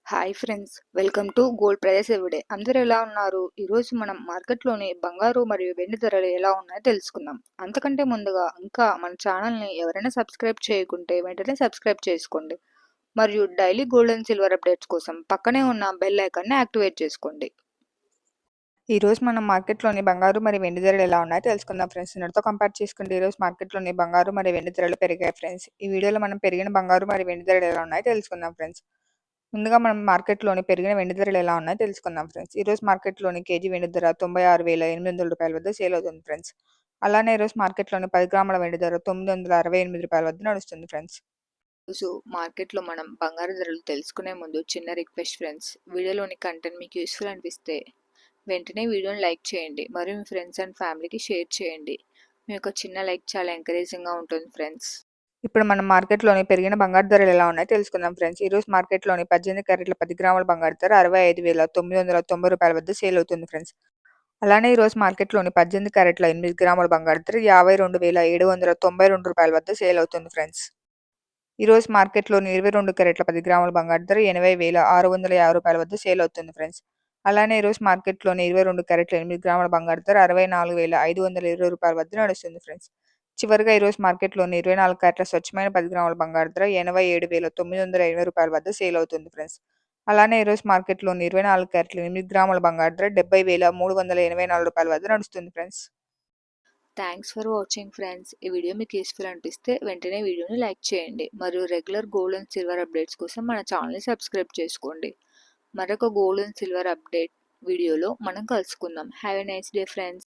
Hi friends, welcome to gold prices everyday. అందరూ ఎలా ఉన్నారు? ఈరోజు మనం మార్కెట్లోని బంగారు మరియు వెండి ధరలు ఎలా ఉన్నాయో తెలుసుకుందాం. అంతకంటే ముందుగా ఇంకా మన ఛానల్ని ఎవరైనా సబ్స్క్రైబ్ చేయకుంటే వెంటనే సబ్స్క్రైబ్ చేసుకోండి. మరియు daily gold and silver updates కోసం పక్కనే ఉన్న బెల్ ఐకాన్ని యాక్టివేట్ చేసుకోండి. ఈ రోజు మనం మార్కెట్లోని బంగారు మరియు వెండి ధరలు ఎలా ఉన్నాయో తెలుసుకుందాం ఫ్రెండ్స్. నిన్నటితో కంపేర్ చేసుకుంటే ఈ రోజు మార్కెట్లోని బంగారు మరియు వెండి ధరలు పెరిగాయి ఫ్రెండ్స్. ఈ వీడియోలో మనం పెరిగిన బంగారు మరియు వెండి ధరలు ఎలా ఉన్నాయో తెలుసుకుందాం ఫ్రెండ్స్. ముందుగా మనం మార్కెట్లోని పెరిగిన వెండి ధరలు ఎలా ఉన్నాయో తెలుసుకుందాం ఫ్రెండ్స్. ఈ రోజు మార్కెట్లోని కేజీ వెండి ధర 96,800 రూపాయల వద్ద సేల్ అవుతుంది ఫ్రెండ్స్. అలానే ఈ రోజు మార్కెట్లోని 10 గ్రాముల వెండి ధర 968 రూపాయల వద్ద నడుస్తుంది ఫ్రెండ్స్. రోజు మార్కెట్లో మనం బంగారు ధరలు తెలుసుకునే ముందు చిన్న రిక్వెస్ట్ ఫ్రెండ్స్, వీడియోలోని కంటెంట్ మీకు యూస్ఫుల్ అనిపిస్తే వెంటనే వీడియోని లైక్ చేయండి మరియు మీ ఫ్రెండ్స్ అండ్ ఫ్యామిలీకి షేర్ చేయండి. మీ యొక్క చిన్న లైక్ చాలా ఎంకరేజింగ్గా ఉంటుంది ఫ్రెండ్స్. ఇప్పుడు మనం మార్కెట్లోని పెరిగిన బంగారు ధరలు ఎలా ఉన్నాయో తెలుసుకుందాం ఫ్రెండ్స్. ఈ రోజు మార్కెట్లోని 18 క్యారెట్ల 10 గ్రాముల బంగారు ధర 65,990 రూపాయల వద్ద సేల్ అవుతుంది ఫ్రెండ్స్. అలానే ఈ రోజు మార్కెట్లోని 18 క్యారెట్ల 8 గ్రాముల బంగారు ధర 52,792 రూపాయల వద్ద సేల్ అవుతుంది ఫ్రెండ్స్. ఈ రోజు మార్కెట్లోని 22 క్యారెట్ల 10 గ్రాముల బంగారు ధర 80,650 రూపాయల వద్ద సేల్ అవుతుంది ఫ్రెండ్స్. అలానే ఈ రోజు మార్కెట్లోని 22 క్యారెట్ల 8 గ్రాముల బంగారు ధర 64,520 రూపాయల వద్ద నడుస్తుంది ఫ్రెండ్స్. చివరిగా ఈ రోజు మార్కెట్లోని 24 క్యారెట్ల స్వచ్ఛమైన 10 గ్రాముల బంగారు ధర 87,980 రూపాయల వద్ద సేల్ అవుతుంది ఫ్రెండ్స్. అలానే ఈ రోజు మార్కెట్లోని 24 క్యారెట్ల 8 గ్రాముల బంగారు ధర 70,384 రూపాయల వద్ద నడుస్తుంది friends. Thanks for watching friends. ఈ వీడియో మీకు యూస్ఫుల్ అనిపిస్తే వెంటనే వీడియోని లైక్ చేయండి మరియు regular gold and silver updates కోసం మన ఛానల్ని సబ్స్క్రైబ్ చేసుకోండి. మరొక గోల్డ్ అండ్ సిల్వర్ అప్డేట్ వీడియోలో మనం కలుసుకుందాం. Have a nice day friends.